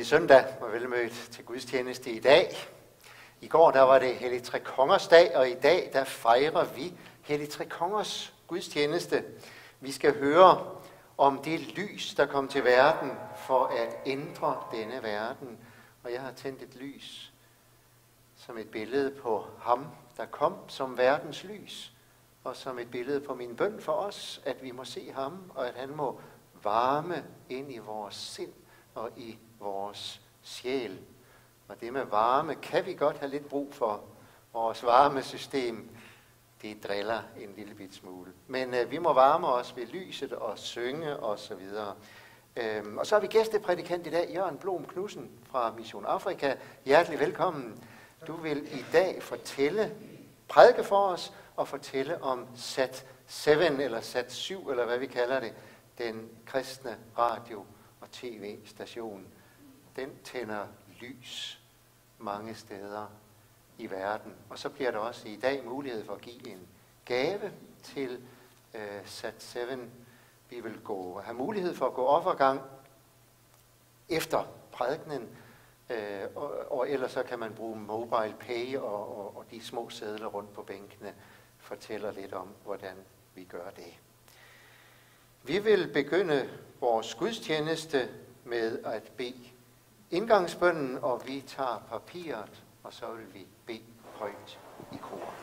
Glædelig søndag og velmødt til gudstjeneste i dag. I går der var det Hellig Tre Kongers dag, og i dag der fejrer vi Hellig Tre Kongers gudstjeneste. Vi skal høre om det lys, der kom til verden for at ændre denne verden. Og jeg har tændt et lys som et billede på ham, der kom som verdens lys, og som et billede på min bøn for os, at vi må se ham, og at han må varme ind i vores sind og i vores sjæl. Og det med varme kan vi godt have lidt brug for. Vores varmesystem, det driller en lille bit smule. Men vi må varme os ved lyset og synge og så videre. Og så har vi gæsteprædikant i dag, Jørgen Blom Knudsen fra Mission Afrika. Hjertelig velkommen. Du vil i dag prædike for os og fortælle om Sat 7 eller Sat 7, eller hvad vi kalder det, den kristne radio- og tv-station. Den tænder lys mange steder i verden. Og så bliver der også i dag mulighed for at give en gave til Sat 7. Vi vil have mulighed for at gå offergang efter prædikenen, og ellers så kan man bruge mobile pay, og de små sedler rundt på bænkene fortæller lidt om, hvordan vi gør det. Vi vil begynde vores gudstjeneste med at bede indgangsbønnen, og vi tager papiret, og så vil vi bede højt i kor.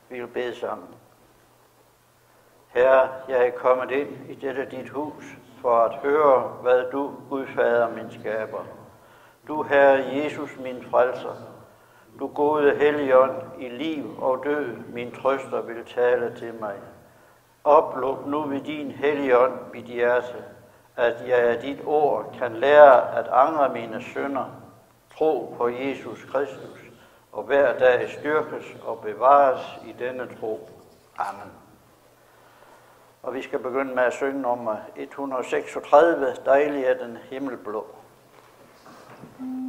Vi vil bede sammen. Herre, jeg er kommet ind i dette dit hus for at høre, hvad du, Gud Fader, min skaber. Du, Herre Jesus, min frelser. Du gode Helligånd, i liv og død, min trøster vil tale til mig. Opluk nu ved din Helligånd mit hjerte, at jeg af dit ord kan lære at angre mine synder, tro på Jesus Kristus, og hver dag styrkes og bevares i denne tro. Amen. Og vi skal begynde med at synge nummer 136, Dejlig er den himmelblå. Amen.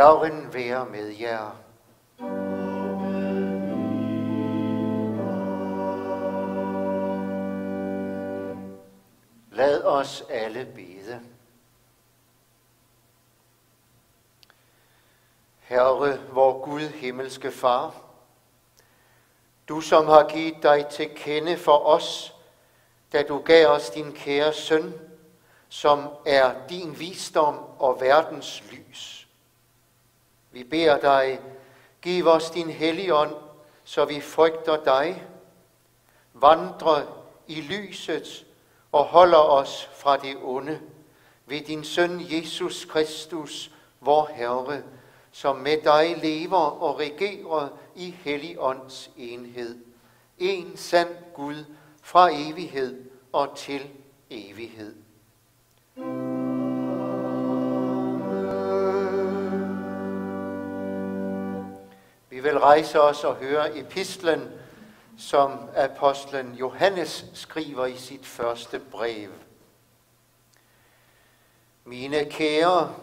Herren være med jer. Lad os alle bede. Herre, vor Gud, himmelske Far, du som har givet dig til kende for os, da du gav os din kære søn, som er din visdom og verdens lys. Vi beder dig, giv os din Helligånd, så vi frygter dig, vandrer i lyset og holder os fra det onde ved din søn Jesus Kristus, vor Herre, som med dig lever og regerer i Helligånds enhed. En sand Gud fra evighed og til evighed. Vi vil rejse os og høre epistlen, som apostlen Johannes skriver i sit første brev. Mine kære,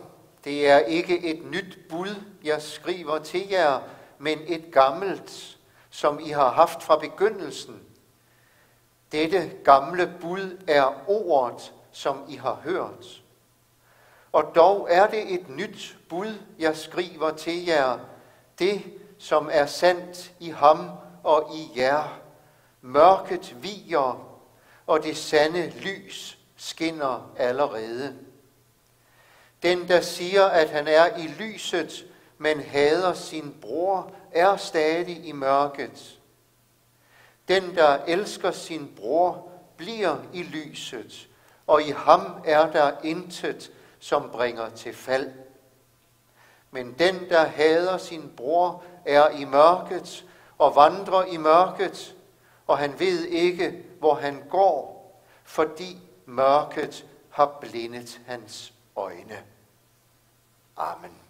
det er ikke et nyt bud, jeg skriver til jer, men et gammelt, som I har haft fra begyndelsen. Dette gamle bud er ordet, som I har hørt. Og dog er det et nyt bud, jeg skriver til jer, det, som er sandt i ham og i jer. Mørket viger, og det sande lys skinner allerede. Den, der siger, at han er i lyset, men hader sin bror, er stadig i mørket. Den, der elsker sin bror, bliver i lyset, og i ham er der intet, som bringer til fald. Men den, der hader sin bror, er i mørket og vandrer i mørket, og han ved ikke, hvor han går, fordi mørket har blindet hans øjne. Amen.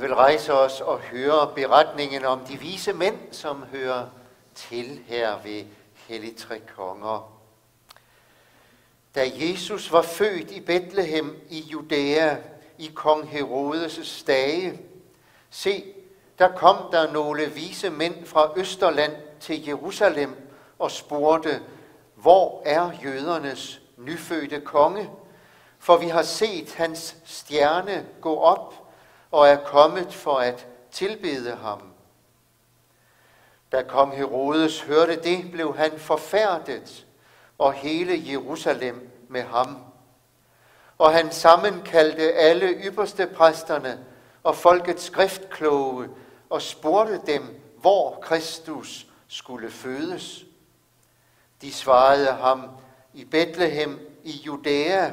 vil rejse os og høre beretningen om de vise mænd, som hører til her ved Helligtrekonger. Da Jesus var født i Betlehem i Judæa i kong Herodes' dage, se, der kom der nogle vise mænd fra Østerland til Jerusalem og spurgte, hvor er jødernes nyfødte konge? For vi har set hans stjerne gå op og er kommet for at tilbede ham. Da kong Herodes hørte det, blev han forfærdet, og hele Jerusalem med ham. Og han sammenkaldte alle ypperste præsterne og folkets skriftkloge og spurgte dem, hvor Kristus skulle fødes. De svarede ham, i Betlehem i Judæa,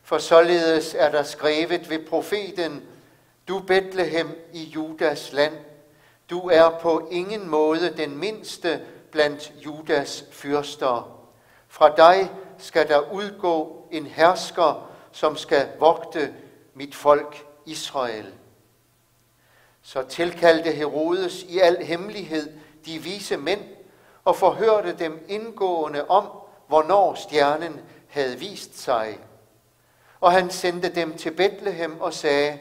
for således er der skrevet ved profeten, du Betlehem i Judas land, du er på ingen måde den mindste blandt Judas fyrster. Fra dig skal der udgå en hersker, som skal vogte mit folk Israel. Så tilkaldte Herodes i al hemmelighed de vise mænd og forhørte dem indgående om, hvornår stjernen havde vist sig. Og han sendte dem til Betlehem og sagde,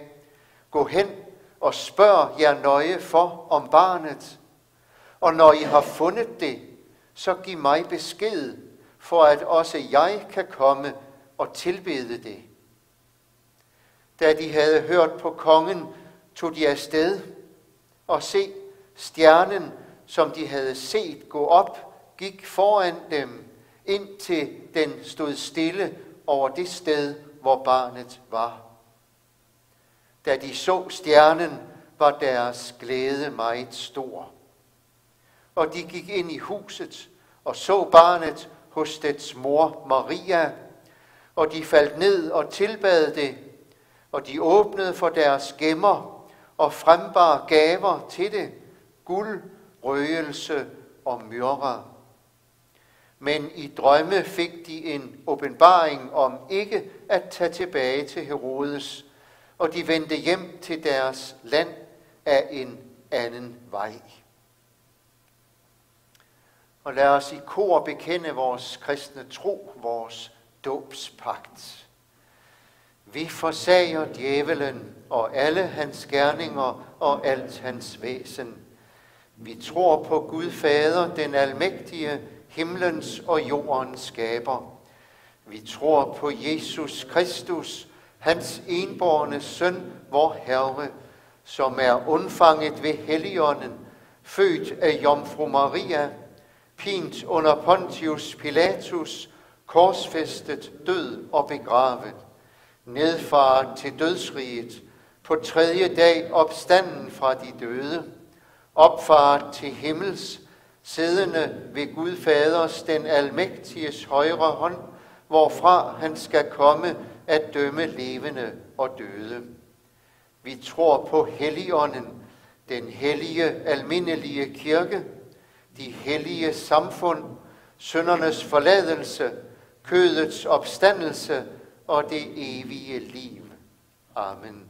gå hen og spørg jer nøje for om barnet. Og når I har fundet det, så giv mig besked, for at også jeg kan komme og tilbede det. Da de havde hørt på kongen, tog de afsted, og se, stjernen, som de havde set gå op, gik foran dem, indtil den stod stille over det sted, hvor barnet var. Da de så stjernen, var deres glæde meget stor. Og de gik ind i huset og så barnet hos dets mor Maria, og de faldt ned og tilbad det, og de åbnede for deres gemmer og frembar gaver til det, guld, røgelse og myrra. Men i drømme fik de en åbenbaring om ikke at tage tilbage til Herodes, og de vendte hjem til deres land af en anden vej. Og lad os i kor bekende vores kristne tro, vores dåbspagt. Vi forsager djævelen og alle hans gerninger og alt hans væsen. Vi tror på Gud Fader, den almægtige, himlens og jordens skaber. Vi tror på Jesus Kristus, hans enbårne søn, vor Herre, som er undfanget ved Helligånden, født af Jomfru Maria, pint under Pontius Pilatus, korsfæstet, død og begravet, nedfaret til dødsriget, på tredje dag opstanden fra de døde, opfaret til himmels, siddende ved Gud Faders, den almægtiges højre hånd, hvorfra han skal komme at dømme levende og døde. Vi tror på Helligånden, den hellige almindelige kirke, de hellige samfund, syndernes forladelse, kødets opstandelse og det evige liv. Amen.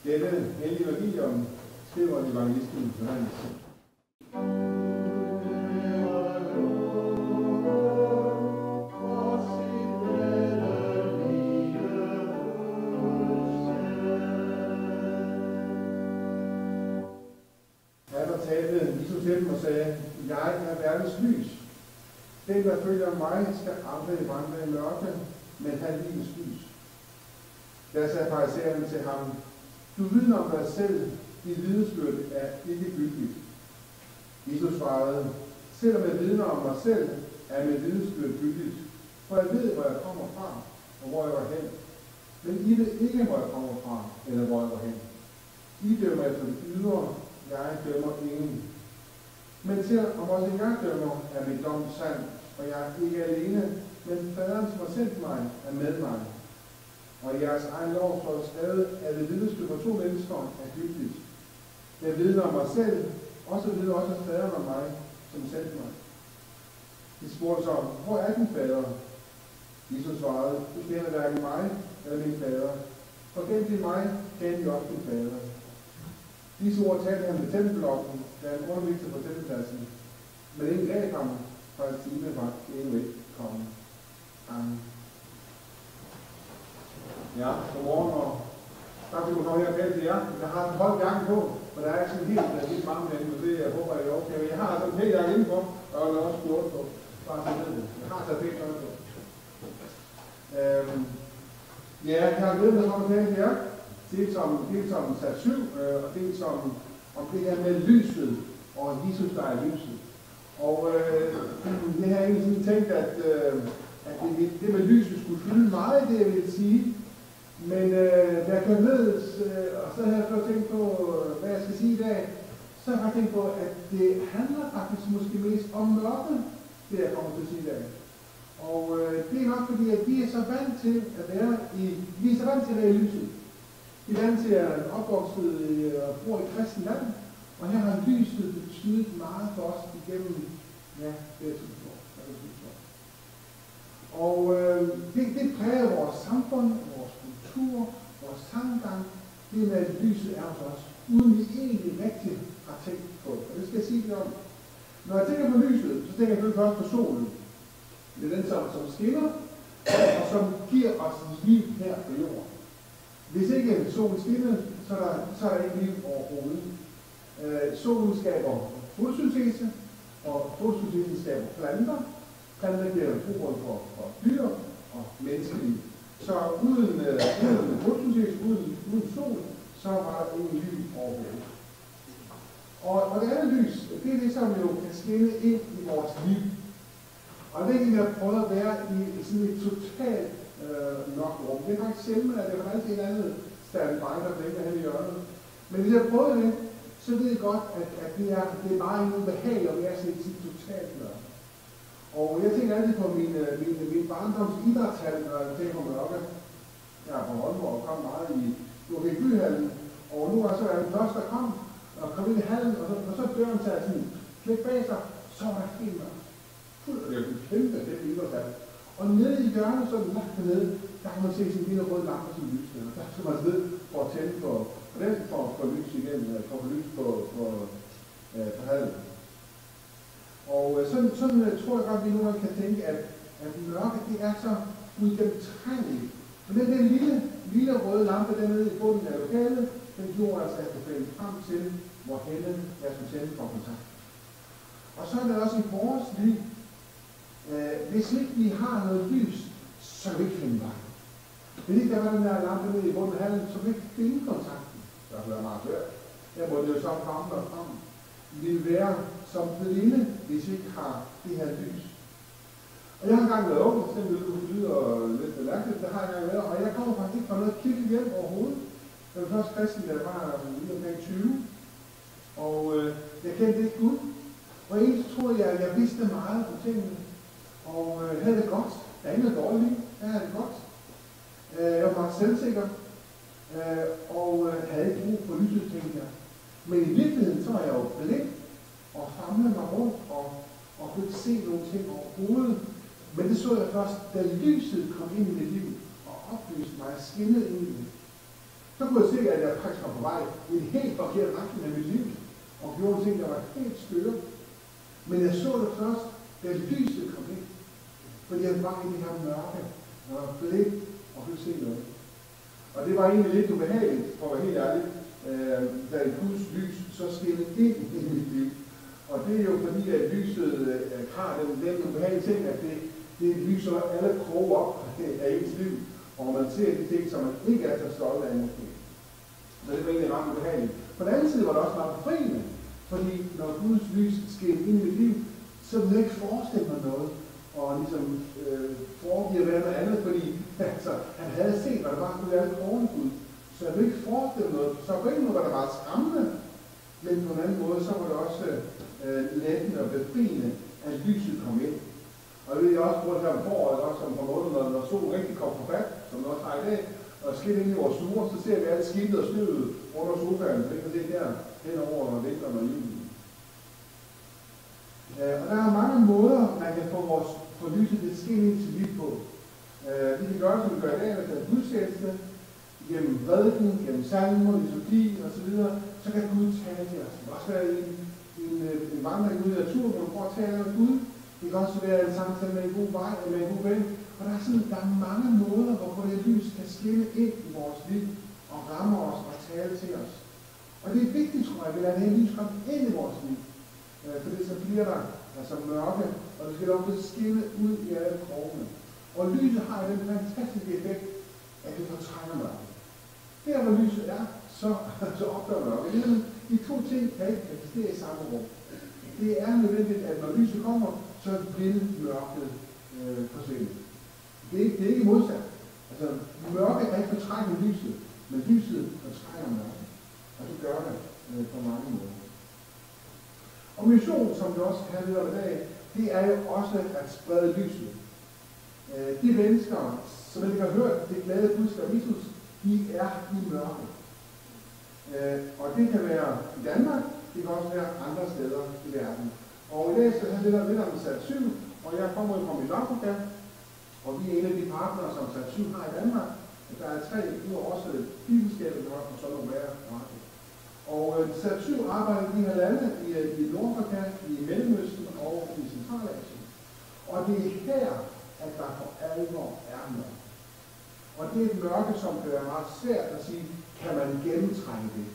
Dette hellige evangelium skriver evangelisten Johannes. Her talte Jesus til dem og sagde, jeg er verdens lys. Den, der følger mig, skal aldrig vandre i mørke, men have livets lys. Der sagde farisæerne til ham, du vidner om dig selv, dit vidnesbyrd er ikke gyldigt. Jesus svarede, selvom jeg vidner om mig selv, er mit vidnesbyrd gyldigt, for jeg ved, hvor jeg kommer fra, og hvor jeg går hen. Men I ved ikke, hvor jeg kommer fra, eller hvor jeg går hen. I dømmer efter det ydre, jeg dømmer ingen. Men selvom også en gang dømmer, er mit dom sand, og jeg er ikke alene, men faderen, som har sendt mig, er med mig. Og i jeres egen lov står der skrevet, at det vidnesbyrd for 2 mennesker er gyldigt. Jeg vidner om mig selv, og så vidner også faderen om mig, som sendte mig. De spurgte så, hvor er din fader? Jesus svarede, du kender hverken mig eller min fader. For gennem til mig kender de også din fader. Disse ord talte han ved tempelblokken, da han underviste på tempelpladsen. Men ingen gav ham, for hans time var endnu ikke kommet. Amen. Ja, godmorgen, og tak fordi du kommer her og tale til jer. Jeg har en hold gang på, men der er ikke sådan helt mange med det, jeg håber, at det er okay. Jeg har altså en helt gang indenfor, og jeg har også skjort på. Bare så ved det. Jeg har så pænt noget på. Ja, jeg har glædet mig at tale til jer. Dels om sat 7, og dels om det her med lyset, og Jesus, der er lyset. Og jeg har egentlig sådan tænkt, at det med lyset skulle fylde meget, det jeg vil sige. Men da jeg kom ned, og så har jeg fået tænkt på, hvad jeg skal sige i dag, så har jeg tænkt på, at det handler faktisk måske mest om mørket, det jeg kommer til at sige i dag. Og det er nok fordi, at vi er så vant til at være i lyset. Vi er vant til at opvokset og bor i kristen land, og her har lyset betydet meget for os igennem, ja, det er 1000 år. Og det præger vores samfund, vores kultur, vores tankegang, det med at lyset er hos os, uden vi egentlig rigtig har tænkt på. Og det skal jeg sige lidt om. Når jeg tænker på lyset, så tænker jeg først på solen. Det er den, som skinner, og som giver os liv her på jorden. Hvis ikke solen skinner, så er der ikke liv overhovedet. Solen skaber fotosyntese, og fotosyntesen skaber planter. Planter bliver grobund for dyr og menneskeliv. Så uden fotosyntese, uden sol, så var der ingen liv overhovedet. Og det andet lys, det er det, som jo kan skinne ind i vores liv. Og det er det, vi har prøvet at være i sådan et totalt mørkt rum. Det er faktisk sjældent, at det er altid en anden standby, der blinker hen i hjørnet. Men hvis jeg har prøvet det, så ved jeg godt, at det er bare en ubehag at være sådan et totalt mørkt. Og jeg tænker altid på min barndoms idrætshal, når jeg tænker på mørke. Jeg er på Aalborg og kom meget i byhallen. Og nu var så den første, der kom ind i hallen, og så døren tager sådan klik bag sig, så var der helt mørkt. Det er jo kæmpe, det er idrætshal. Og nede i hjørnet, så langt dernede, der kan man se sådan en lille rød lampe som lysende. Der skal man ned for at tænde på den, for at få lys igen, for at få lys på hallen. Og sådan tror jeg godt, at vi nogle gange kan tænke, at mørke, det er så uigennemtrængeligt. Men den lille røde lampe dernede i bunden af lokalet, den gjorde altså, at jeg kunne finde frem til, hvor henne jeg skulle tænde for kontakt. Og så er det også i vores liv. Hvis ikke vi har noget lys, så kan vi ikke finde vej. Hvis ikke der var den der lampe nede i bunden af hallen, så kan vi ikke finde kontakten. Det har været meget svært. Jeg må det jo så frem og frem. Vi vil være som blinde, hvis vi ikke har det her lys. Og jeg har engang været ung, så det lyder lidt belærkeligt, det har jeg engang været, og jeg kommer faktisk ikke fra noget kirke hjem overhovedet. Jeg var først kristen, da jeg var lige omkring 20, og jeg kendte ikke Gud. Og egentlig troede jeg, at jeg vidste meget om tingene, og havde det godt. Der er ikke noget dårligt liv, jeg havde det godt. Jeg var meget selvsikker, og havde ikke brug for lyset, tænkte jeg. Men i virkeligheden, så var jeg jo blind og famlede mig rundt og kunne ikke se nogle ting overhovedet. Men det så jeg først, da lyset kom ind i mit liv og oplyste mig og skinnede ind i det. så kunne jeg se, at jeg faktisk var på vej i en helt forkert retning af mit liv, og gjorde ting, der var helt skøre. Men jeg så det først, da lyset kom ind, fordi jeg var i det her mørke, og jeg var blind og kunne se noget. Og det var egentlig lidt ubehageligt, for at være helt ærlig, da Guds lys så skinnede ind i mit liv. Og det er jo fordi, at lyset har den ubehagelige ting, at det lyser alle kroge op af ens liv, og man ser de ting, som man ikke er så stolt af måske. Så det var egentlig ret ubehageligt. På den anden side var det også meget befriende, fordi når Guds lys skinnede ind i mit liv, så ville jeg ikke forestille mig noget, og ligesom foregive at være noget andet, fordi altså, han havde set, hvad der var ud af alle krogen Gud. Så jeg ville ikke forestille noget. Så på en måde var det meget skræmmende, men på en anden måde, så var det også lettende og befriende, at lyset kom ind. Og jeg ved også, hvor det her foråret, også om på måneden, når solen rigtig kom på fat, som det også har i dag, og skidt ind i vores stuer, så ser vi alt skidtet og støvet under sofaen, så vi kan se der hen over vinteren og julen. Og der er mange måder, man kan få lyset til at skinne ind til liv på. Vi kan gøre, som vi gør i dag, med at gudstjeneste, gennem prædiken, gennem salmer, liturgi osv., så kan Gud tale til os. Det kan også være en vandring ud i naturen, hvor man får at tale med Gud. Det kan også være en samtale med en god vej eller med en god ven. Og der er mange måder, hvorpå det lys kan skinne ind i vores liv og ramme os og tale til os. Og det er vigtigt, tror jeg, at lade det lys komme ind i vores liv. For det så bliver der altså mørke, og det skal også skinne ud i alle krogene. Og lyset har den fantastiske effekt, at det fortrænger mørke. Der hvor lyset er, så opdager mørke. De to ting kan ikke eksistere i samme rum. Det er nødvendigt, at når lyset kommer, så vil mørket forsvinde. Det er ikke modsat. Altså, mørke kan ikke fortrænge lyset, men lyset fortrænger mørke. Og det gør det på mange måder. Og mission, som vi også handler om i dag, det er jo også at sprede lyset. De mennesker, som ikke har hørt det glade budskab af Jesus, de er i mørke. Og det kan være i Danmark, det kan også være andre steder i verden. Og i dag skal jeg lidt om Sat 7, og jeg kommer jo fra Midtafrika, og vi er en af de partnere, som Sat 7 har i Danmark. Der er 3, udover også bibelskabet, der var fra sådan nogle værre. Og Sat 7 arbejder i de her lande, i Nordafrika, i Mellemøsten og i Centralasien. Og det er her, at der for alvor er mørke. Og det er et mørke, som kan være meget svært at sige, kan man gennemtrænge det.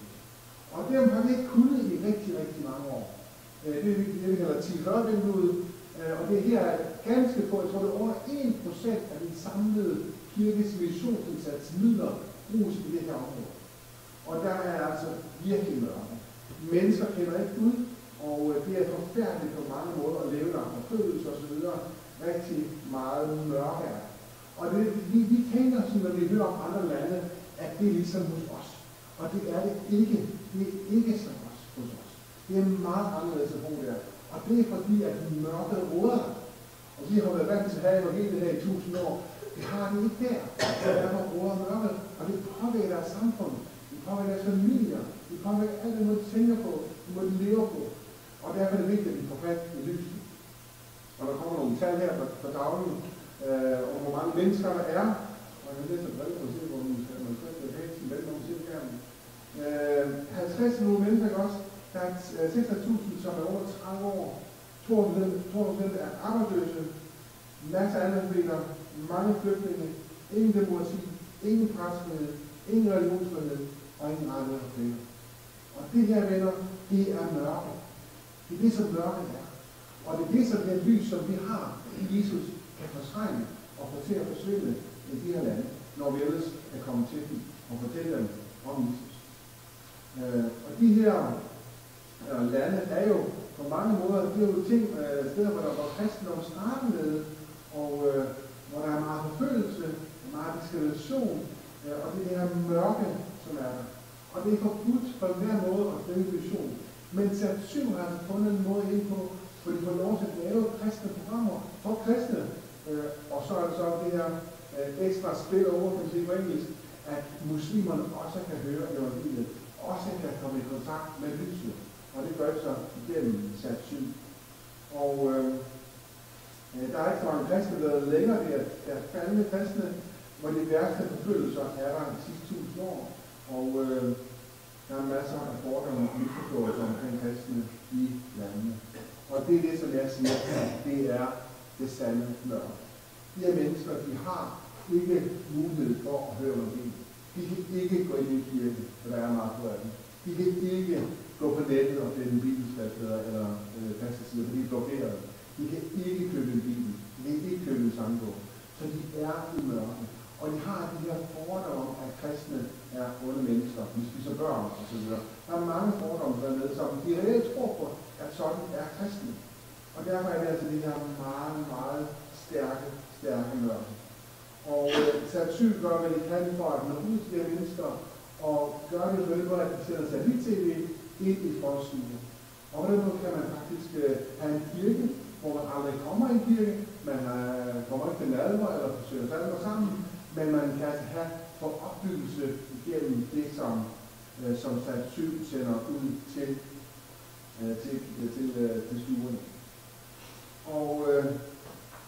Og det har man ikke kunnet i rigtig, rigtig mange år. Det er det, vi kalder 10-40-vinduet, og det her er ganske få, jeg tror det er under 1% af den samlede kirkes missionsindsats midler bruges i det her område. Og der er altså virkelig mørke. Mennesker kender ikke ud, og det er forfærdeligt på mange måder at leve der, forfølgelse osv. Rigtig meget mørke er. Og vi tænker, når vi hører om andre lande, at det er ligesom hos os. Og det er det ikke. Det er ikke som os hos os. Det er meget anderledes at bo der. Og det er fordi, at mørket råder der. Og vi har været vant til at have evangeliet her i 1000 år. Det har det ikke der. Derfor råder mørket. Og det påvirker deres samfund. Det påvirker deres familier. Det påvirker alt det, de tænker på. Det må de leve på. Og derfor er det vigtigt, at vi får fat i lyset. Og der kommer nogle tal her på daglig, om hvor mange mennesker der er. Og jeg læser et brev, og se, hvor man skal have sin vel, når man ser skærmen. 50 millioner mennesker også. Der er 6.000, som er over 30 år. 2% er arbejdsløse. Masser af analfabeter. Mange flygtninge. Ingen demokrati. Ingen presfrihed. Ingen religionsfrihed. Og ingen rettigheder for kvinder. Og det her, venner, det er mørke. Det er det, som mørke er. Og det er det, som den lys, som vi har i Jesus, kan fortrænge og få til at forsvinde i de her lande, når vi ellers kan komme til dem og fortælle dem om Jesus. Og de her lande er jo på mange måder, det er jo ting, steder, hvor kristendom startede, og hvor der er meget forfølgelse, meget diskrimination, og det er det her mørke, som er der. Og det er forbudt på hver måde at stille vision. Men Sat 7 har altså fundet en måde ind på, hvor de får lov til at lave kristne programmer for kristne. Og så er det så det her ekstra spil over, kan sige på engelsk, at muslimerne også kan høre evangeliet, også kan komme i kontakt med lyset. Og det gør det så igennem Sat 7. Og der er ikke så mange kristne, der er længere. Det er faldende kristne, hvor de værste forfølgelser er der de sidste 1000 år. Og der er masser af fordomme og misforståelser omkring kristne i landene. Og det er det, som jeg siger, det er det sande mørke. De her mennesker, de har ikke mulighed for at høre noget. De kan ikke gå ind i en kirke, for der er meget på af dem. De kan ikke gå på nettet og finde bibelskriftsteder eller fastesider, for de er blokeret. De kan ikke købe en bibel. De kan ikke købe en sangbog. Så de er i mørke. Og de har de her fordomme om, at kristne er onde mennesker. Vi spiser børn og så videre. Der er mange fordomme dernede, som de reelt tror på, at sådan er kristne. Og derfor er det altså det her meget, meget stærke mørke. Og Sat7 gør, hvad de kan for at nå ud til de mennesker, og gør det på den måde, at de sætter satellit-tv ind i folkestyret. Og på den måde kan man faktisk have en kirke, hvor man aldrig kommer i en kirke, man kommer ikke til nadver eller forsøger salmer sammen, men man kan altså have for opbyggelse igennem det, som Sat7 sender ud til stuerne. Og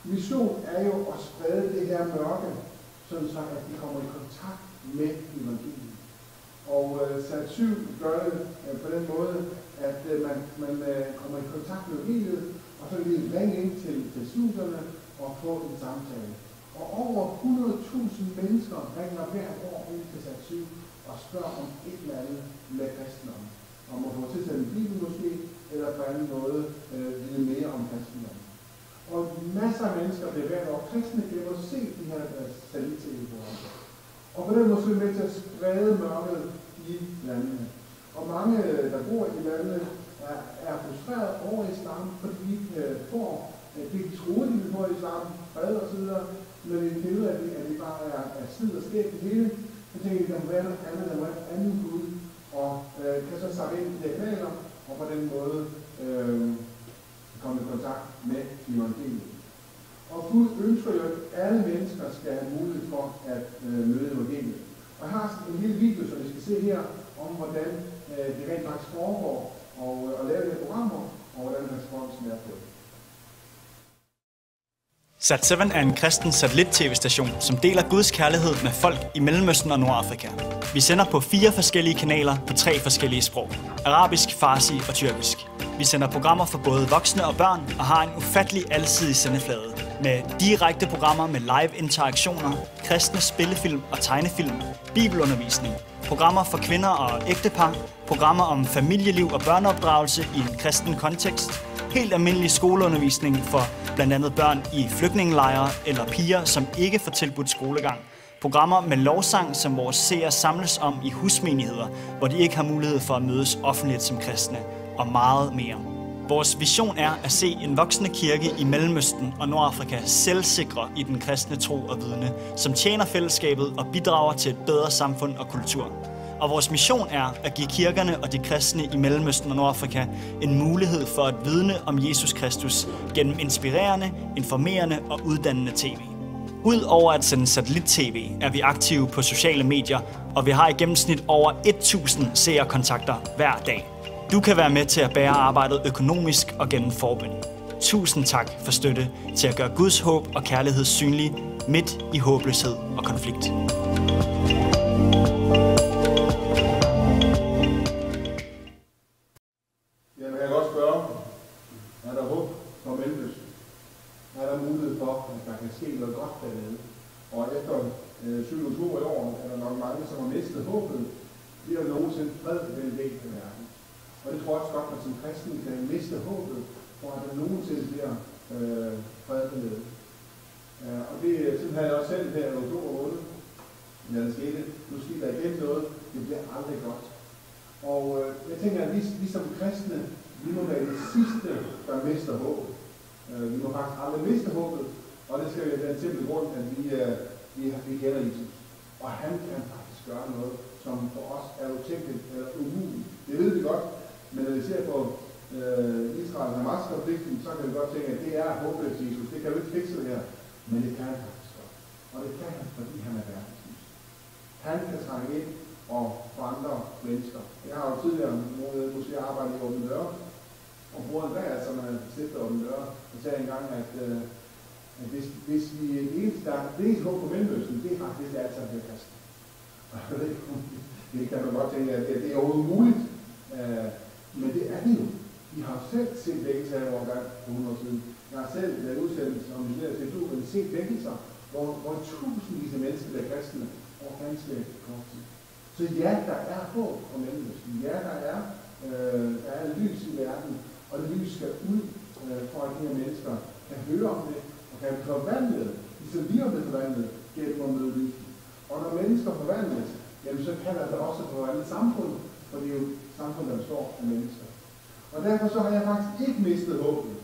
mission er jo at sprede det her mørke, sådan så at de kommer i kontakt med evangeliet. Og Sat7 gør det på den måde, at man kommer i kontakt med evangeliet, og så kan vi ringe ind til studierne og få en samtale. Og over 100.000 mennesker ringer hver år ind til Sat7 og spørger om et eller andet med kristendom. Om at få tilsat en bibel måske, eller på anden måde vide mere om kristendom. Og masser af mennesker bliver hvert år kristne gennem at se de her satellit-tv-programmer. Og på den måde er vi med til at sprede mørket i landene. Og mange, der bor i landene, er frustreret over islam, fordi de ikke får det, de troede, de vil få islam, fred og så videre, men de finder ud af, at det bare er slid og skæb det hele. Så tænker de, at der må være noget andet, der må være et andet Gud, og kan så sakke ind i de kanaler, og på den måde komme i kontakt med evangeliet. Og Gud ønsker jo, at alle mennesker skal have mulighed for at møde evangeliet. Og jeg har en lille video, som vi skal se her, om hvordan det rent faktisk foregår, og lave de her programmer, og hvordan responsen er på det. Sat7 er en kristen satellit-tv-station, som deler Guds kærlighed med folk i Mellemøsten og Nordafrika. Vi sender på 4 forskellige kanaler på 3 forskellige sprog. Arabisk, farsi og tyrkisk. Vi sender programmer for både voksne og børn og har en ufattelig alsidig sendeflade. Med direkte programmer med live interaktioner, kristne spillefilm og tegnefilm, bibelundervisning, programmer for kvinder og ægtepar, programmer om familieliv og børneopdragelse i en kristen kontekst, helt almindelig skoleundervisning for blandt andet børn i flygtningelejre eller piger, som ikke får tilbudt skolegang. Programmer med lovsang, som vores seere samles om i husmenigheder, hvor de ikke har mulighed for at mødes offentligt som kristne, og meget mere. Vores vision er at se en voksende kirke i Mellemøsten og Nordafrika selvsikre i den kristne tro og vidne, som tjener fællesskabet og bidrager til et bedre samfund og kultur. Og vores mission er at give kirkerne og de kristne i Mellemøsten og Nordafrika en mulighed for at vidne om Jesus Kristus gennem inspirerende, informerende og uddannende tv. Udover at sende satellit-tv er vi aktive på sociale medier, og vi har i gennemsnit over 1000 seerkontakter hver dag. Du kan være med til at bære arbejdet økonomisk og gennem forbøn. Tusind tak for støtte til at gøre Guds håb og kærlighed synlig midt i håbløshed og konflikt. Jeg kan godt spørge, er der håb for Mellemøsten? Er der mulighed for, at der kan ske noget godt dernede? Og efter 7. oktober i år er der nok mange, som har mistet håbet. Bliver der nogensinde fred i den del af verden? Og det tror jeg også godt, at som kristen kan miste håbet, for at der nogensinde bliver fred dernede. Og det sådan havde jeg også selv her i oktober 8. Men der skete, nu sker der igen noget, det bliver aldrig godt. Og jeg tænker, at vi som kristne, vi må være det sidste, der mister håbet. Vi må faktisk aldrig miste håbet, og det skal være den simple grund, at vi kender Jesus. Og han kan faktisk gøre noget, som for os er utænkeligt eller umuligt. Det ved vi godt, men når vi ser på Israel og Hamas-konflikten, så kan vi godt tænke, at det er håbløst Jesus. Det kan vi ikke fikse det her, men det kan han faktisk godt. Og det kan han, fordi han er verdenslys. Han kan trænge ind og forandre mennesker. Jeg har jo tidligere måske arbejdet i Åbne Døre, og bruger Andreas, som er stifter af Åbne Døre, og sagde engang, at hvis vi det eneste håb på Mellemøsten, det er faktisk altid at blive kristne. Og jeg ved ikke, Det kan man godt tænke, at det er overhovedet muligt, men det er det jo. Vi har selv set vækkelser her overgang for 100 år siden. Jeg har selv lavet udsendelser om missionære til men set vækkelser, hvor tusindvis af mennesker bliver kristne over ganske kort tid. Så ja, der er håb for Mellemøsten. Ja, der er lys i verden, og det lys skal ud, for at de her mennesker kan høre om det, og kan blive forvandlet, ligesom vi er blevet forvandlet, gennem at møde lyset. Og når mennesker forvandles, jamen så kan der også forvandle samfundet, for det er jo samfundet, der består af mennesker. Og derfor så har jeg faktisk ikke mistet håbet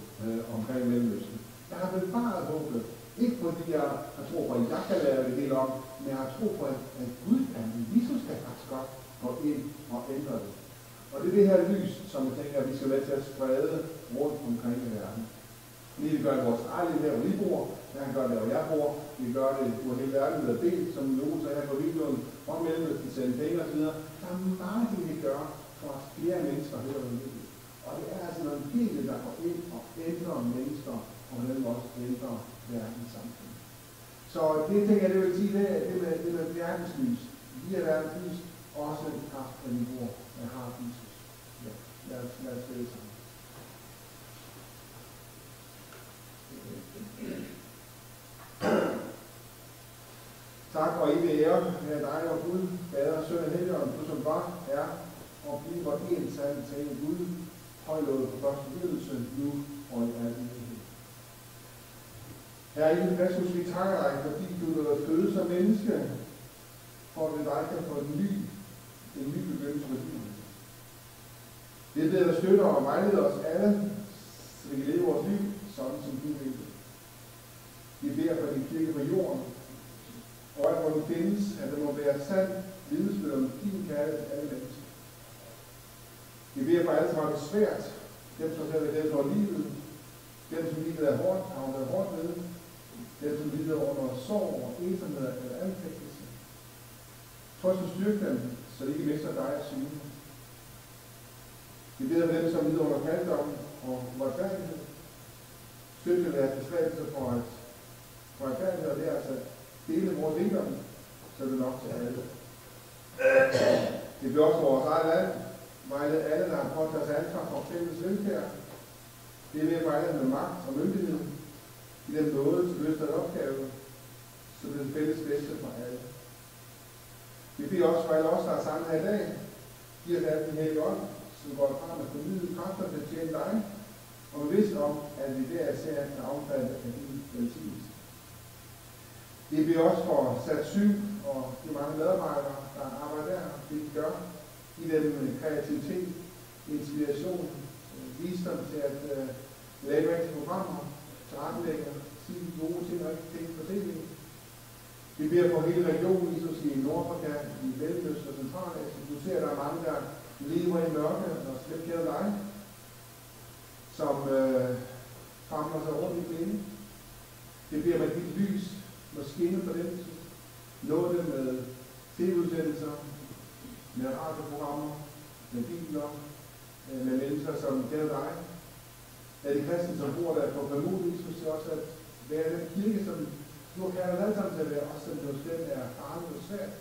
omkring Mellemøsten. Jeg har bevaret håbet. Ikke fordi jeg tror på, at jeg kan lære det hele om, men jeg har tro på, at Gud kan. Jesus kan faktisk godt gå ind og ændre det. Og det er det her lys, som jeg tænker, at vi skal være til at sprede rundt omkring i verden. Vi gør det vores eget liv her, hvor vi bor. Jeg kan gøre det, hvor jeg bor. Vi gør det, hvor hele verden bliver delt, som nogen så her på videoen, om Mellemøsten, sende penge osv. Der er meget, vi kan gøre, for at flere mennesker hører om livet. Og det er altså noget helt, der går ind og ændrer mennesker, og hvordan også ændrer verdens samfund. Så det tænker jeg, det vil sige, det med verdenslys. Vi er verdenslys, også en kraft, der vi bor, der har Jesus. Ja, lad os spille sammen. Tak og evig ære af dig og Gud, Fader, Søn og Helligånd, du som var, er og bliver en sand til Gud, højlået på første begyndelse, nu og i al evighed. Herre Jesus Kristus, vi takker dig, fordi du er født som menneske, for at dig kan få en ny begyndelse med livet. Det er det, der støtter og vejleder os alle, så vi kan leve vores liv, sådan som du vil. Vi beder for din kirke på jorden, og at hvor den findes, at det må være sand vidnesbyrd om din kærlighed til alle mennesker. Vi beder for alle, som har det svært, dem som selv er gældt over livet, dem som livet er hårdt, har været hårdt med, dem som lider under sorg og ensomhed eller anfægtelse. Trods at styrke dem, så de ikke mister dig og syne. Vi beder for dem, som lider under fattigdom og retfærdighed. Støtte deres bestræbelser for retfærdighed, og det er altså dele vores rigdom, så er det nok til alle. Det bliver også vores eget land. Vejlede alle, der har påtaget sig ansvar for fælles velfærd. Det er ved at vejlede med magt og myndighed. I den måde, så løser en opgave, så det er det fælles bedste for alle. Vi bliver også vejlede os, der er sammen her i dag. Giver det den hellige ånd, som går frem med fornyede kræfter til at tjene dig. Og bevidst om, at vi der ser kan omfatte af din velsignelse. Det bliver også for sat 7 og de mange medarbejdere, der arbejder der, det de gør, i den kreativitet, inspiration, visdom til at lave rigtige programmer, tilrettelægge, sige gode ting og ikke ting på tv. Vi beder for hele regionen, Jesus i Nordafrika, i Mellemøsten og Centralasien. Du ser, at der er mange, der lever i mørke og slet kender dig, som famler sig rundt i blinde. Vi beder med dit lys, må skinne på dem, nå det med tv-udsendelser, med radioprogrammer, med bibler, med mennesker, som kender dig. At de kristne, som bor der på Bermuda, Jesus til også at være den kirke, som du har kaldet alle sammen til at være, også selvom det hos dem er farligt og svært.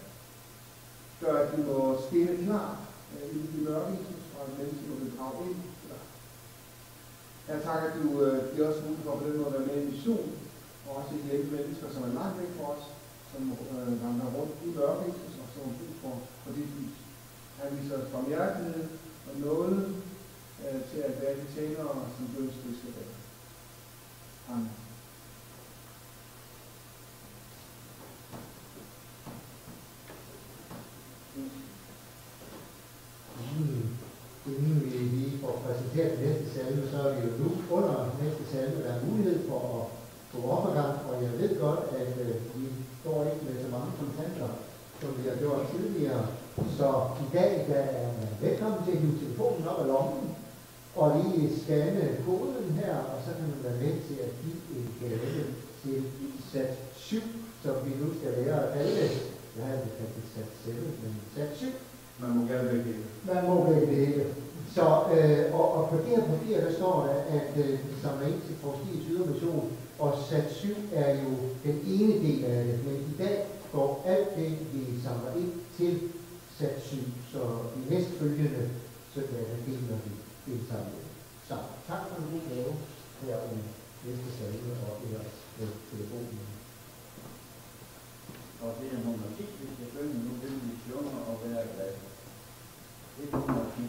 Gør, at de må skinne klart i mørke, Jesus, og at mennesker må blive draget ind til dig. Jeg takker, at du giver os mulighed for på den måde at være med i mission, og også i hjælpe mennesker, som er langt væk fra os, som vandrer rundt i mørke, og som har brug for dit lys. Han viser os barmhjertighed og noget til at være de tjenere, som du ønsker, vi skal være. Amen. Inden vi lige får præsenteret næste salme, så er vi jo nu under næste salme, der er mulighed for at få opgang, og jeg ved godt, at vi står ikke med så mange kontanter, som vi har gjort tidligere. Så i dag der er man velkommen til at hive telefonen op af lommen, og lige scanne koden her, og så kan man være med til at give en gave til sat 7, som vi nu skal lære alle. Jeg har det faktisk sat 7, men sat 7. Man må gerne vælge det. Man må vælge det hele. Så, og på det her papir, der står der, at vi samler ind til Provstiets Ydermission, og sat 7 er jo den ene del af det, men i dag går alt det, vi samler ind til sat 7. næstfølgende søndag, der deler vi indsamlingen. Så tak for en god gave her i næste salme og ellers med telefonen. Og det er nummer 10, vi skal synge nu, vil vi synge og være glade. Det er nummer 10.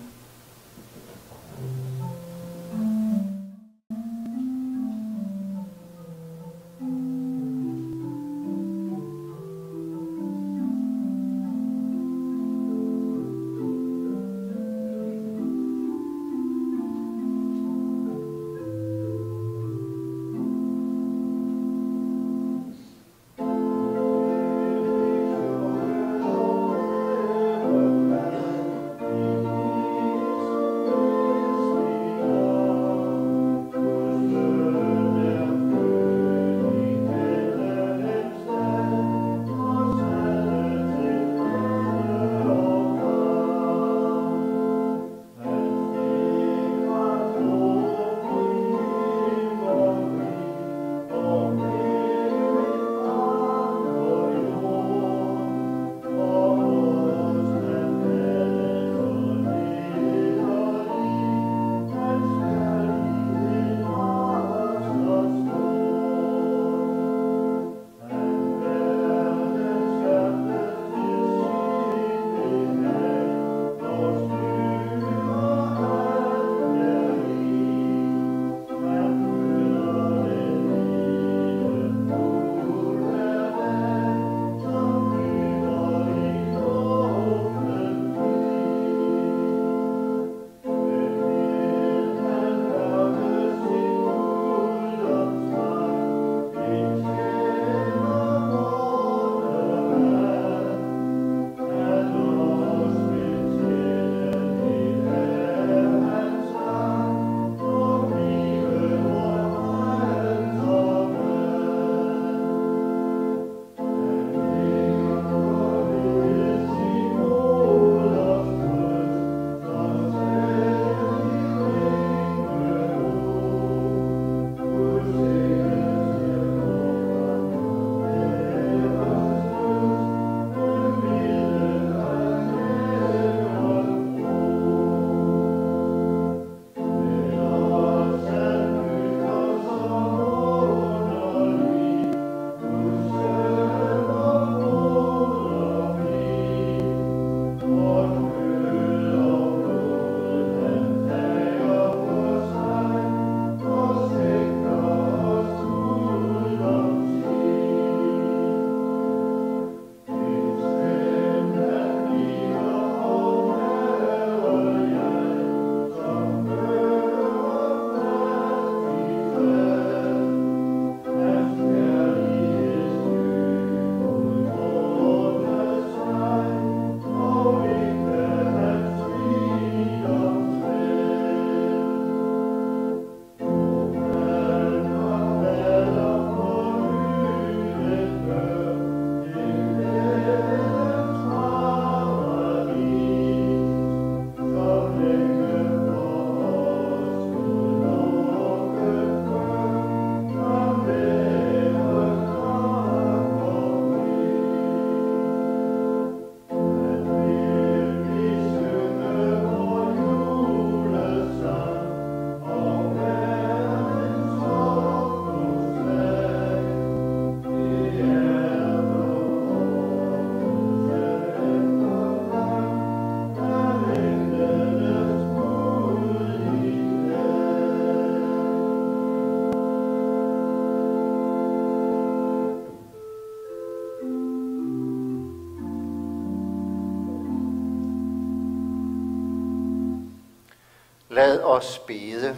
Lad os bede.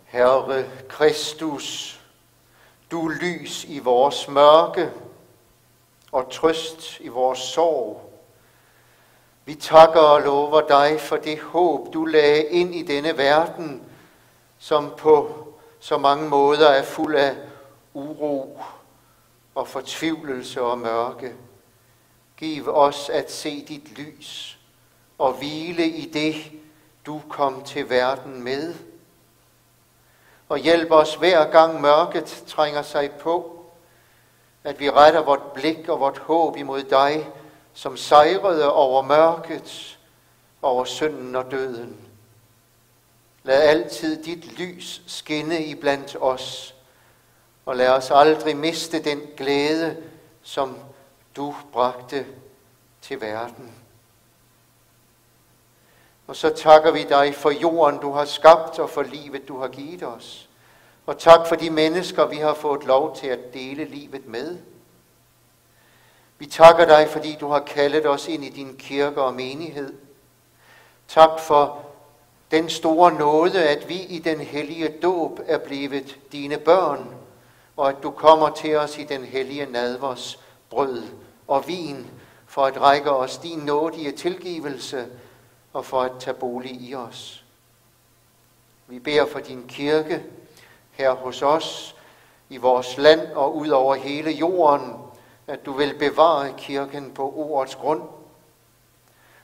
Herre Kristus, du lys i vores mørke og trøst i vores sorg. Vi takker og lover dig for det håb, du lagde ind i denne verden, som på så mange måder er fuld af uro og fortvivlelse og mørke. Giv os at se dit lys og hvile i det, du kom til verden med. Og hjælp os hver gang mørket trænger sig på, at vi retter vort blik og vort håb imod dig, som sejrede over mørket, over synden og døden. Lad altid dit lys skinne iblandt os, og lad os aldrig miste den glæde, som du bragte til verden. Og så takker vi dig for jorden, du har skabt, og for livet, du har givet os. Og tak for de mennesker, vi har fået lov til at dele livet med. Vi takker dig, fordi du har kaldet os ind i din kirke og menighed. Tak for den store nåde, at vi i den hellige dåb er blevet dine børn, og at du kommer til os i den hellige nadvers brød og vin, for at række os din nådige tilgivelse og for at tage bolig i os. Vi beder for din kirke her hos os, i vores land og ud over hele jorden, at du vil bevare kirken på ordets grund.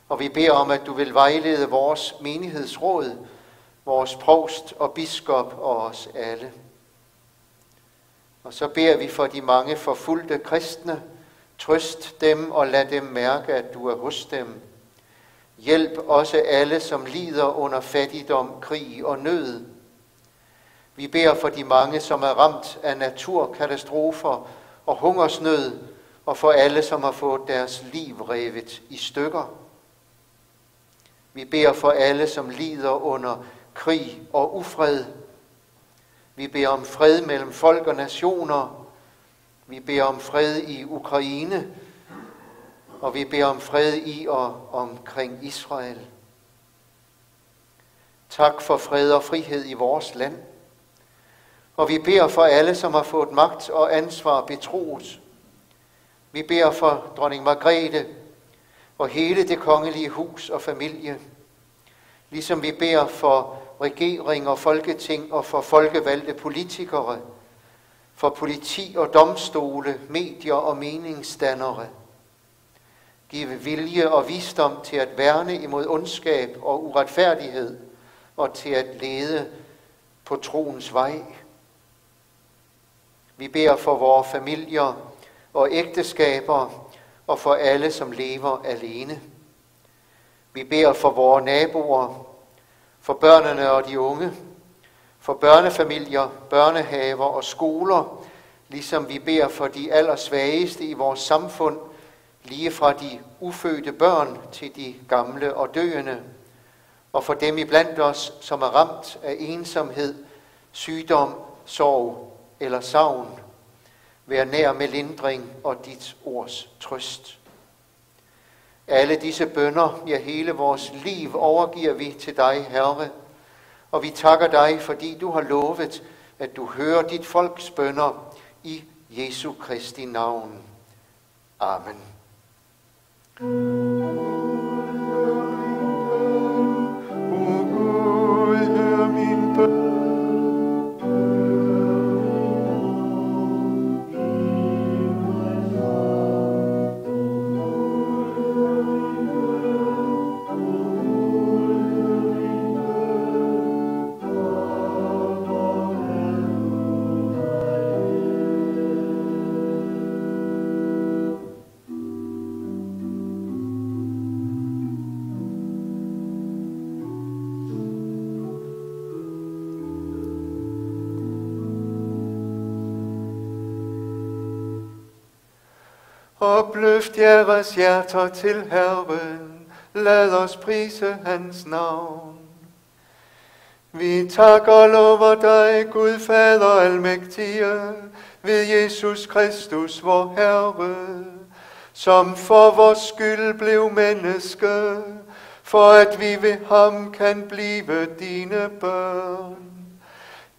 Og vi beder om, at du vil vejlede vores menighedsråd, vores provst og biskop og os alle. Og så beder vi for de mange forfulgte kristne. Trøst dem og lad dem mærke, at du er hos dem. Hjælp også alle, som lider under fattigdom, krig og nød. Vi beder for de mange, som er ramt af naturkatastrofer og hungersnød, og for alle, som har fået deres liv revet i stykker. Vi beder for alle, som lider under krig og ufred. Vi beder om fred mellem folk og nationer. Vi beder om fred i Ukraine, og vi beder om fred i og omkring Israel. Tak for fred og frihed i vores land. Og vi beder for alle, som har fået magt og ansvar betroet. Vi beder for dronning Margrethe og hele det kongelige hus og familie. Ligesom vi beder for regering og folketing og for folkevalgte politikere, for politi og domstole, medier og meningsdannere. Giv vilje og visdom til at værne imod ondskab og uretfærdighed og til at lede på troens vej. Vi beder for vores familier og ægteskaber og for alle, som lever alene. Vi beder for vores naboer, for børnene og de unge, for børnefamilier, børnehaver og skoler, ligesom vi beder for de allersvageste i vores samfund, lige fra de ufødte børn til de gamle og døende, og for dem iblandt os, som er ramt af ensomhed, sygdom, sorg eller savn. Vær nær med lindring og dit ords trøst. Alle disse bønner, ja hele vores liv, overgiver vi til dig, Herre, og vi takker dig, fordi du har lovet, at du hører dit folks bønner i Jesu Kristi navn. Amen. Opløft jeres hjerter til Herren, lad os prise hans navn. Vi takker og lover dig, Gud Fader almægtige, ved Jesus Kristus, vor Herre, som for vores skyld blev menneske, for at vi ved ham kan blive dine børn.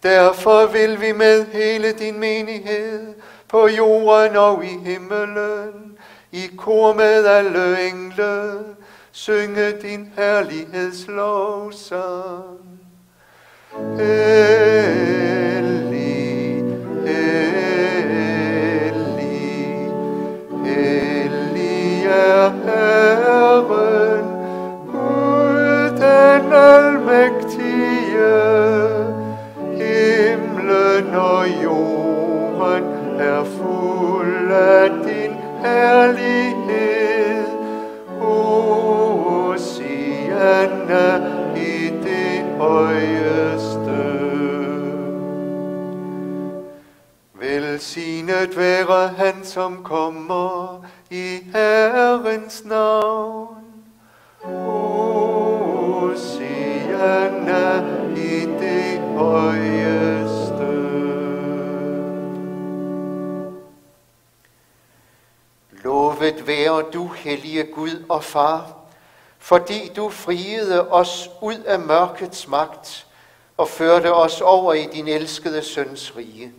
Derfor vil vi med hele din menighed, på jorden og i himmelen, i kor med alle engle, synge din herlighedslovsang. Hellig, hellig, hellig er Herren, Gud den almægtige. Himlen og jorden er er fuld af din herlighed. Hosianna i det højeste. Velsignet være han, som kommer i Herrens navn. Hosianna i det højeste. Lovet være du, hellige Gud og Far, fordi du friede os ud af mørkets magt og førte os over i din elskede søns rige.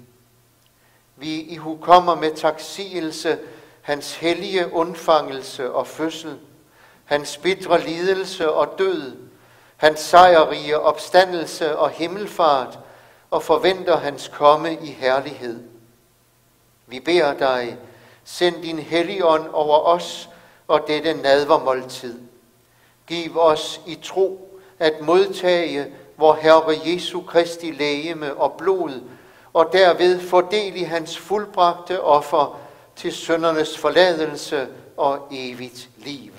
Vi ihukommer med taksigelse hans hellige undfangelse og fødsel, hans bitre lidelse og død, hans sejrrige opstandelse og himmelfart, og forventer hans komme i herlighed. Vi beder dig, send din Helligånd over os og dette nadvermåltid. Giv os i tro at modtage vor Herre Jesu Kristi legeme og blod, og derved få del i hans fuldbragte offer til syndernes forladelse og evigt liv.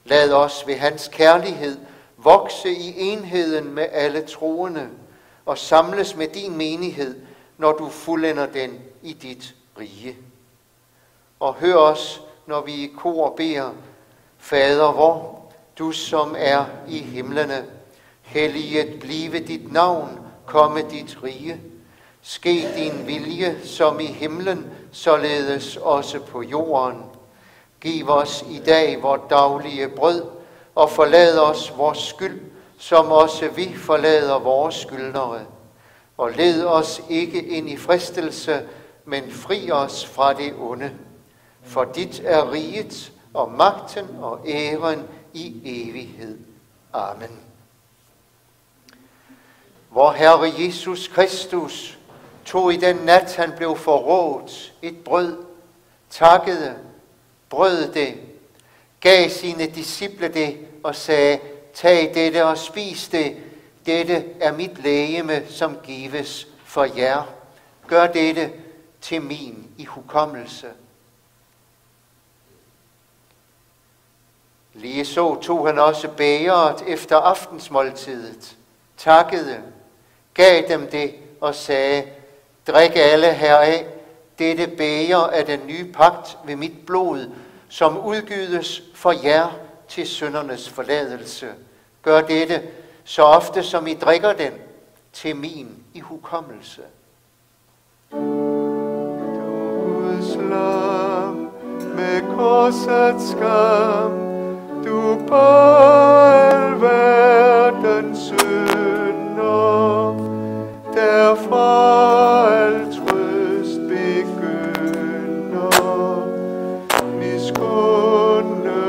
Lad os ved hans kærlighed vokse i enheden med alle troende og samles med din menighed, når du fuldender den i dit rige. Og hør os, når vi i kor beder: Fader vor, du som er i himlene, helliget blive dit navn, komme dit rige. Ske din vilje som i himlen, således også på jorden. Giv os i dag vort daglige brød, og forlad os vores skyld, som også vi forlader vores skyldnere. Og led os ikke ind i fristelse, men fri os fra det onde. For dit er riget og magten og æren i evighed. Amen. Vor Herre Jesus Kristus tog i den nat, han blev forrådt, et brød, takkede, brød det, gav sine disciple det og sagde: Tag dette og spis det. Dette er mit legeme, som gives for jer. Gør dette til min ihukommelse. Ligeså tog han også bægeret efter aftensmåltidet, takkede, gav dem det og sagde: Drik alle heraf, dette bæger er den nye pagt ved mit blod, som udgydes for jer til syndernes forladelse. Gør dette, så ofte som I drikker den, til min ihukommelse. Guds lam med korsets skam, du bar verdens synder, derfra al trøst begynder. Miskunde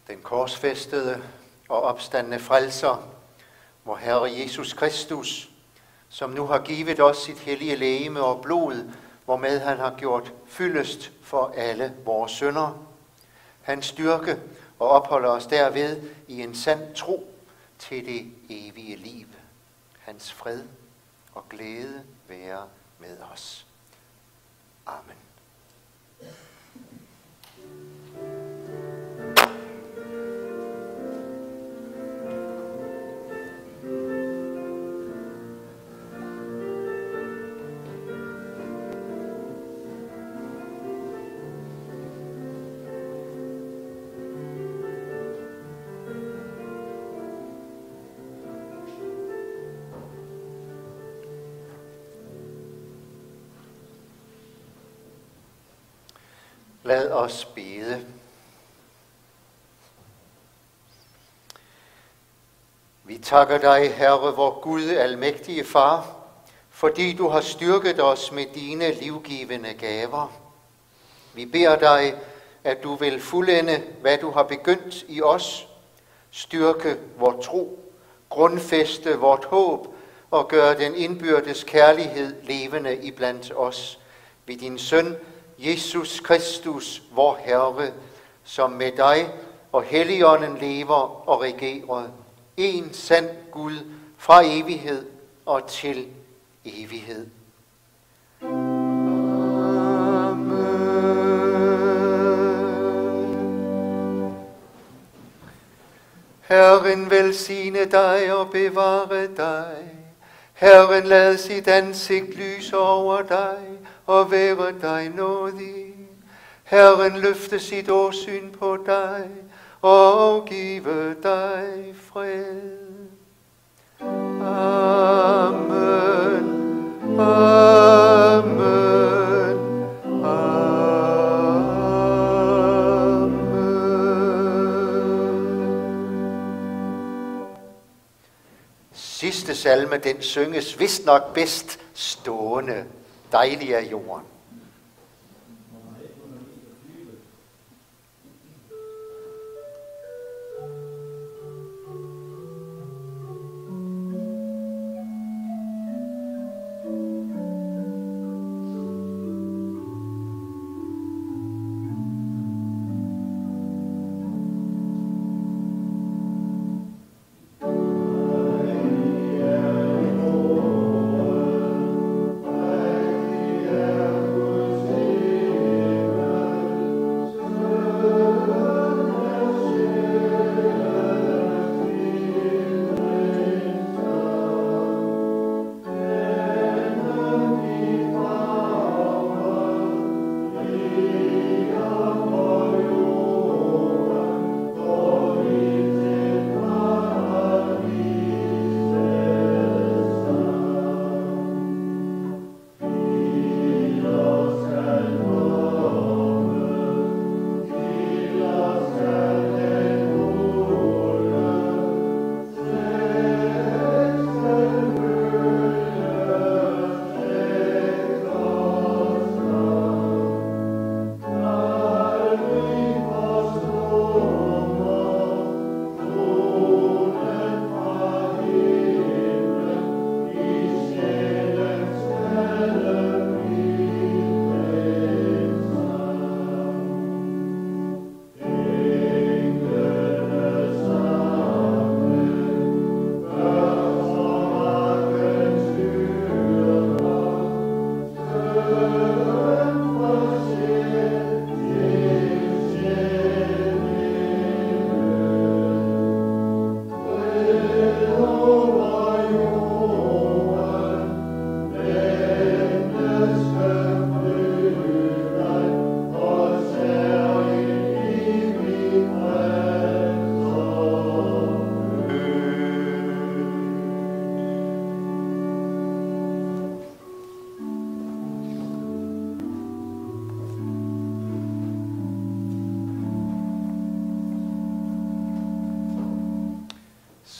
den korsfæstede og opstandne frelser, vor Herre Jesus Kristus, som nu har givet os sit hellige legeme og blod, hvormed han har gjort fyldest for alle vores synder. Hans styrke og opholder os derved i en sand tro til det evige liv. Hans fred og glæde være med os. Amen. Lad os bede. Vi takker dig, Herre, vor Gud, almægtige Far, fordi du har styrket os med dine livgivende gaver. Vi beder dig, at du vil fuldende, hvad du har begyndt i os, styrke vor tro, grundfæste vort håb og gøre den indbyrdes kærlighed levende iblandt os ved din søn, Jesus Kristus, vor Herre, som med dig og Helligånden lever og regerer, en sand Gud fra evighed og til evighed. Herren velsigne dig og bevare dig. Herren lad sit ansigt lyse over dig og være dig nådig. Herren løfte sit åsyn på dig og give dig fred. Amen. Amen. Sidste salme, den synges vist nok bedst stående. Dejlig er jorden.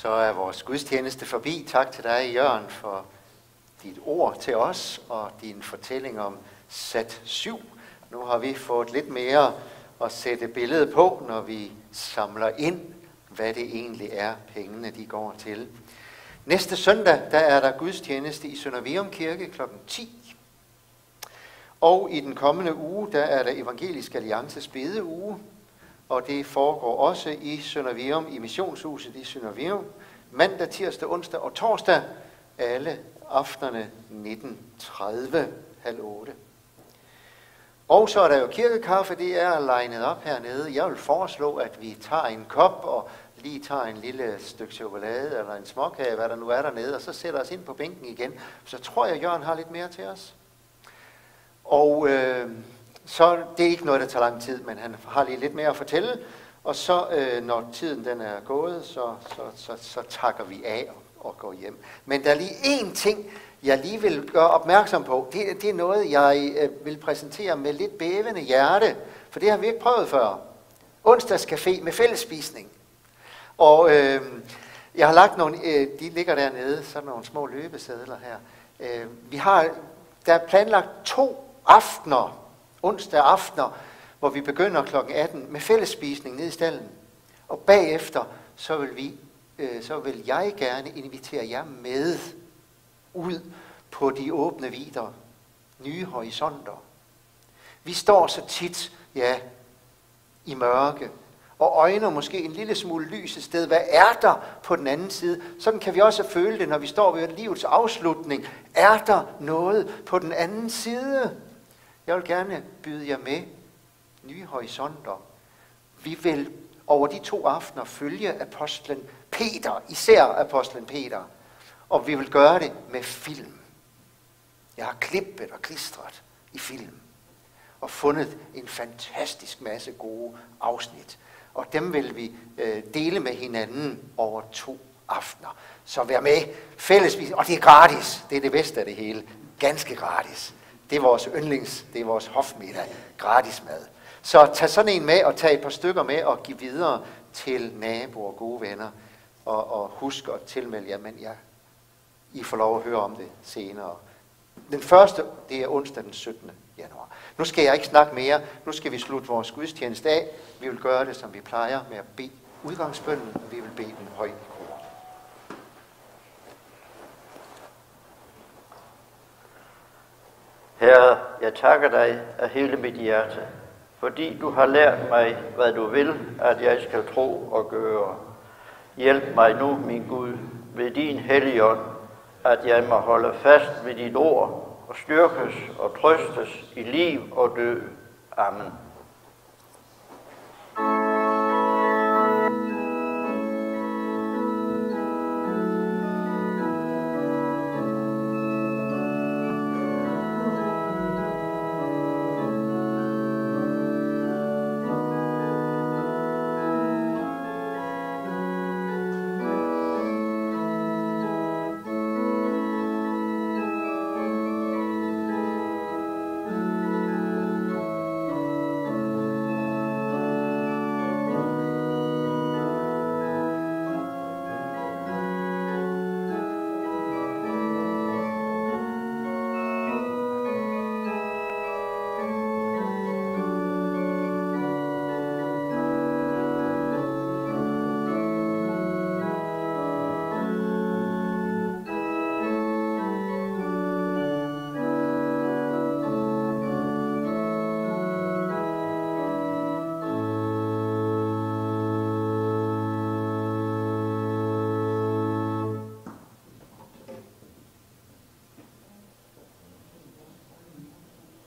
Så er vores gudstjeneste forbi. Tak til dig, Jørgen, for dit ord til os og din fortælling om sat 7. Nu har vi fået lidt mere at sætte billedet på, når vi samler ind, hvad det egentlig er, pengene de går til. Næste søndag, der er der gudstjeneste i Sønder Vium Kirke kl. 10. Og i den kommende uge, der er der Evangelisk Alliances bedeuge, og det foregår også i Sønder Vium, i missionshuset i Sønder Vium, mandag, tirsdag, onsdag og torsdag, alle aftenerne 19:30, 7:30. Og så er der jo kirkekaffe, det er legnet op hernede. Jeg vil foreslå, at vi tager en kop og lige tager en lille stykke chokolade eller en småkage, hvad der nu er dernede, og så sætter os ind på bænken igen. Så tror jeg, Jørgen har lidt mere til os. Og så det er ikke noget, der tager lang tid, men han har lige lidt mere at fortælle. Og så når tiden den er gået, så takker vi af og går hjem. Men der er lige én ting, jeg lige vil gøre opmærksom på. Det er noget, jeg vil præsentere med lidt bævende hjerte, for det har vi ikke prøvet før. Onsdagscafé med fællesspisning. Og jeg har lagt nogle, de ligger dernede, sådan nogle små løbesedler her. Der er planlagt 2 aftener, onsdag aftener, hvor vi begynder kl. 18 med fællesspisning nede i stallen. Og bagefter, så vil jeg gerne invitere jer med ud på de åbne vidder, nye horisonter. Vi står så tit, i mørke, og øjner måske en lille smule lys et sted. Hvad er der på den anden side? Sådan kan vi også føle det, når vi står ved livets afslutning. Er der noget på den anden side? Jeg vil gerne byde jer med nye horisonter. Vi vil over de 2 aftener følge apostlen Peter, især apostlen Peter. Og vi vil gøre det med film. Jeg har klippet og klistret i film. Og fundet en fantastisk masse gode afsnit. Og dem vil vi dele med hinanden over 2 aftener. Så vær med fællesspisning. Og det er gratis. Det er det bedste af det hele. Ganske gratis. Det er vores yndlings, det er vores hofmiddag. Gratis mad. Så tag sådan en med og tag et par stykker med og giv videre til naboer og gode venner. Og husk at tilmelde jer, men I får lov at høre om det senere. Den første, det er onsdag den 17. januar. Nu skal jeg ikke snakke mere. Nu skal vi slutte vores gudstjeneste af. Vi vil gøre det, som vi plejer, med at bede udgangsbønnen. Vi vil bede den højt i kor. Herre, jeg takker dig af hele mit hjerte, fordi du har lært mig, hvad du vil, at jeg skal tro og gøre. Hjælp mig nu, min Gud, ved din Helligånd, at jeg må holde fast ved dit ord og styrkes og trøstes i liv og død. Amen.